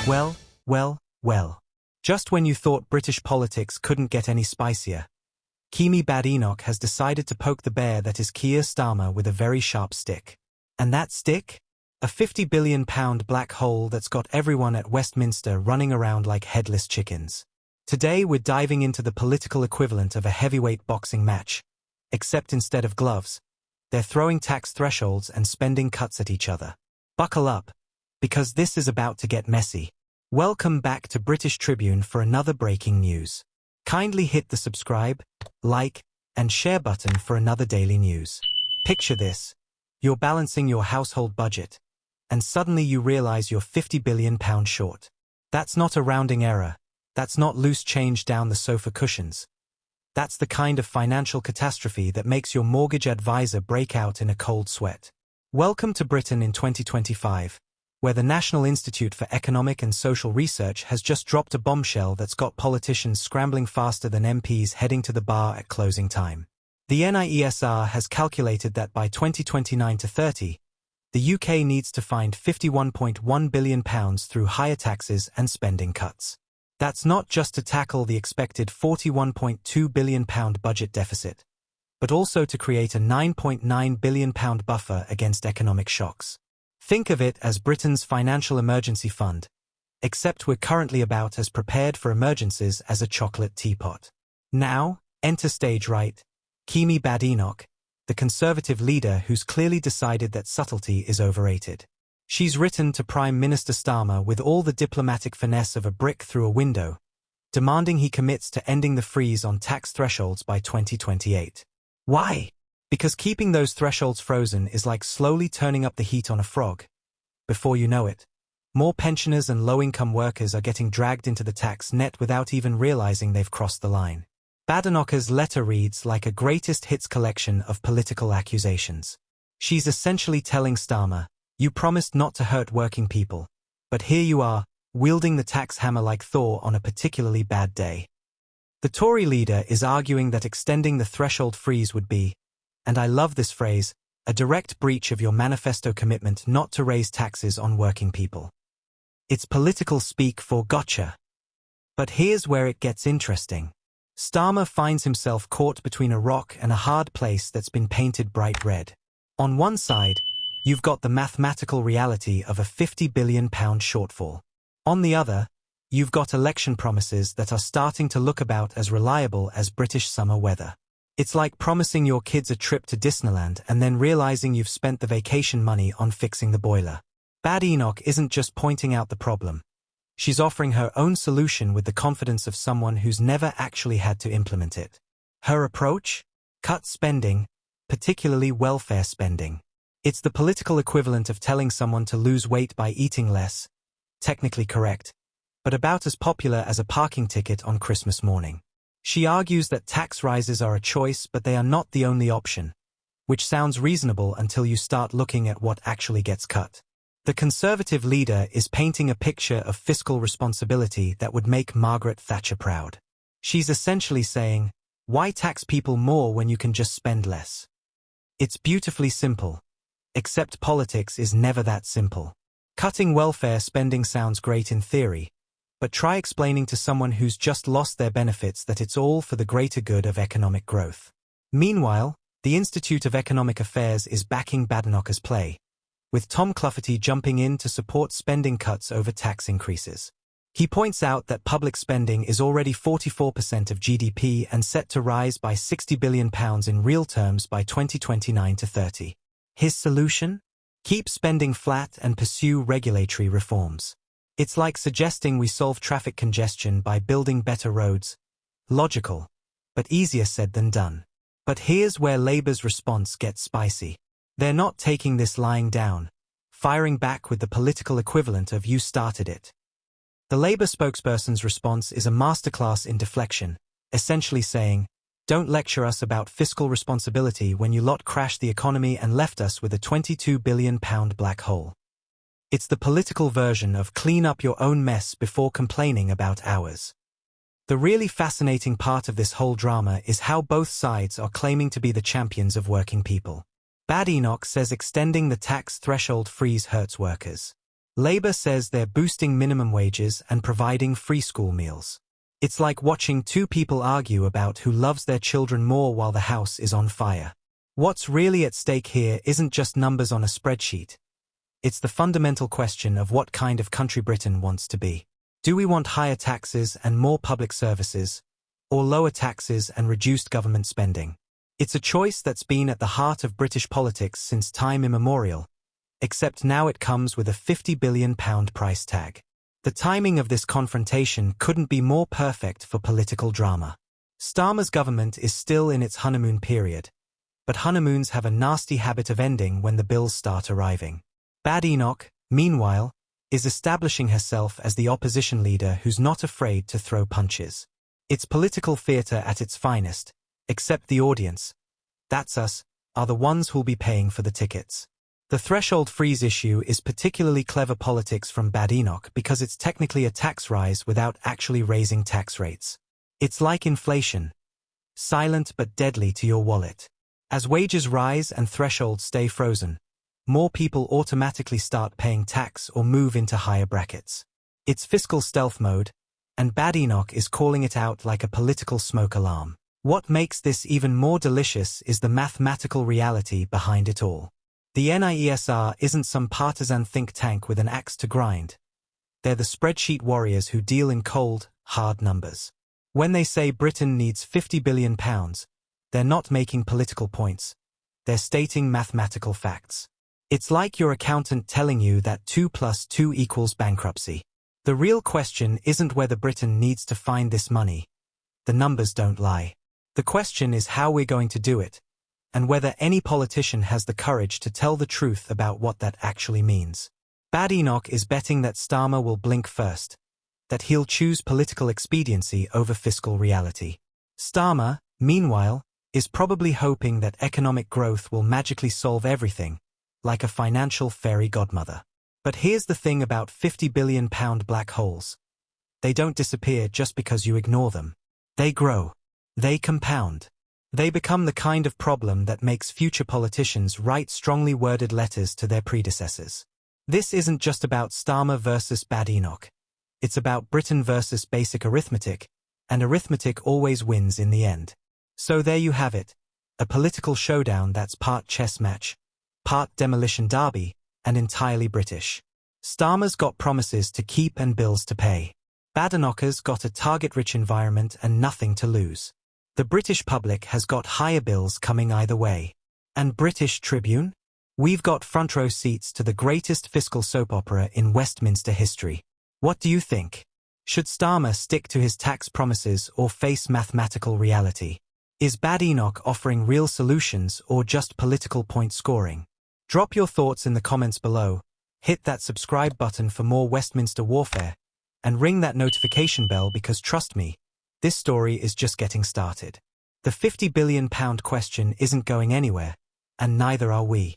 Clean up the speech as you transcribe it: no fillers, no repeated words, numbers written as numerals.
Well, well, well. Just when you thought British politics couldn't get any spicier, Kemi Bedenoch has decided to poke the bear that is Keir Starmer with a very sharp stick. And that stick? A £50 billion black hole that's got everyone at Westminster running around like headless chickens. Today we're diving into the political equivalent of a heavyweight boxing match, except instead of gloves, they're throwing tax thresholds and spending cuts at each other. Buckle up, because this is about to get messy. Welcome back to British Tribune for another breaking news. Kindly hit the subscribe, like, and share button for another daily news. Picture this. You're balancing your household budget, and suddenly you realize you're £50 billion short. That's not a rounding error. That's not loose change down the sofa cushions. That's the kind of financial catastrophe that makes your mortgage advisor break out in a cold sweat. Welcome to Britain in 2025, where the National Institute for Economic and Social Research has just dropped a bombshell that's got politicians scrambling faster than MPs heading to the bar at closing time. The NIESR has calculated that by 2029-30, the UK needs to find £51.1 billion through higher taxes and spending cuts. That's not just to tackle the expected £41.2 billion budget deficit, but also to create a £9.9 billion buffer against economic shocks. Think of it as Britain's financial emergency fund, except we're currently about as prepared for emergencies as a chocolate teapot. Now, enter stage right, Kemi Bedenoch, the Conservative leader who's clearly decided that subtlety is overrated. She's written to Prime Minister Starmer with all the diplomatic finesse of a brick through a window, demanding he commits to ending the freeze on tax thresholds by 2028. Why? Because keeping those thresholds frozen is like slowly turning up the heat on a frog. Before you know it, more pensioners and low-income workers are getting dragged into the tax net without even realizing they've crossed the line. Badenoch's letter reads like a greatest hits collection of political accusations. She's essentially telling Starmer, you promised not to hurt working people, but here you are, wielding the tax hammer like Thor on a particularly bad day. The Tory leader is arguing that extending the threshold freeze would be, and I love this phrase, a direct breach of your manifesto commitment not to raise taxes on working people. It's political speak for gotcha. But here's where it gets interesting. Starmer finds himself caught between a rock and a hard place that's been painted bright red. On one side, you've got the mathematical reality of a £50 billion shortfall. On the other, you've got election promises that are starting to look about as reliable as British summer weather. It's like promising your kids a trip to Disneyland and then realizing you've spent the vacation money on fixing the boiler. Badenoch isn't just pointing out the problem. She's offering her own solution with the confidence of someone who's never actually had to implement it. Her approach? Cut spending, particularly welfare spending. It's the political equivalent of telling someone to lose weight by eating less. Technically correct, but about as popular as a parking ticket on Christmas morning. She argues that tax rises are a choice, but they are not the only option, which sounds reasonable until you start looking at what actually gets cut. The Conservative leader is painting a picture of fiscal responsibility that would make Margaret Thatcher proud. She's essentially saying, why tax people more when you can just spend less? It's beautifully simple. Except politics is never that simple. Cutting welfare spending sounds great in theory, but try explaining to someone who's just lost their benefits that it's all for the greater good of economic growth. Meanwhile, the Institute of Economic Affairs is backing Badenoch's play, with Tom Clufferty jumping in to support spending cuts over tax increases. He points out that public spending is already 44% of GDP and set to rise by £60 billion in real terms by 2029-30. His solution? Keep spending flat and pursue regulatory reforms. It's like suggesting we solve traffic congestion by building better roads. Logical, but easier said than done. But here's where Labour's response gets spicy. They're not taking this lying down, firing back with the political equivalent of you started it. The Labour spokesperson's response is a masterclass in deflection, essentially saying, don't lecture us about fiscal responsibility when you lot crashed the economy and left us with a £22 billion black hole. It's the political version of clean up your own mess before complaining about ours. The really fascinating part of this whole drama is how both sides are claiming to be the champions of working people. Badenoch says extending the tax threshold freeze hurts workers. Labour says they're boosting minimum wages and providing free school meals. It's like watching two people argue about who loves their children more while the house is on fire. What's really at stake here isn't just numbers on a spreadsheet. It's the fundamental question of what kind of country Britain wants to be. Do we want higher taxes and more public services, or lower taxes and reduced government spending? It's a choice that's been at the heart of British politics since time immemorial, except now it comes with a £50 billion price tag. The timing of this confrontation couldn't be more perfect for political drama. Starmer's government is still in its honeymoon period, but honeymoons have a nasty habit of ending when the bills start arriving. Badenoch, meanwhile, is establishing herself as the opposition leader who's not afraid to throw punches. It's political theatre at its finest, except the audience, that's us, are the ones who'll be paying for the tickets. The threshold freeze issue is particularly clever politics from Badenoch because it's technically a tax rise without actually raising tax rates. It's like inflation, silent but deadly to your wallet. As wages rise and thresholds stay frozen, more people automatically start paying tax or move into higher brackets. It's fiscal stealth mode, and Badenoch is calling it out like a political smoke alarm. What makes this even more delicious is the mathematical reality behind it all. The NIESR isn't some partisan think tank with an axe to grind. They're the spreadsheet warriors who deal in cold, hard numbers. When they say Britain needs £50 billion, they're not making political points. They're stating mathematical facts. It's like your accountant telling you that 2 + 2 = bankruptcy. The real question isn't whether Britain needs to find this money. The numbers don't lie. The question is how we're going to do it, and whether any politician has the courage to tell the truth about what that actually means. Badenoch is betting that Starmer will blink first, that he'll choose political expediency over fiscal reality. Starmer, meanwhile, is probably hoping that economic growth will magically solve everything, like a financial fairy godmother. But here's the thing about £50 billion black holes. They don't disappear just because you ignore them. They grow. They compound. They become the kind of problem that makes future politicians write strongly worded letters to their predecessors. This isn't just about Starmer versus Badenoch. It's about Britain versus basic arithmetic, and arithmetic always wins in the end. So there you have it, a political showdown that's part chess match, part demolition derby, and entirely British. Starmer's got promises to keep and bills to pay. Badenoch's got a target-rich environment and nothing to lose. The British public has got higher bills coming either way. And British Tribune? We've got front row seats to the greatest fiscal soap opera in Westminster history. What do you think? Should Starmer stick to his tax promises or face mathematical reality? Is Badenoch offering real solutions or just political point scoring? Drop your thoughts in the comments below, hit that subscribe button for more Westminster warfare, and ring that notification bell because trust me, this story is just getting started. The £50 billion question isn't going anywhere, and neither are we.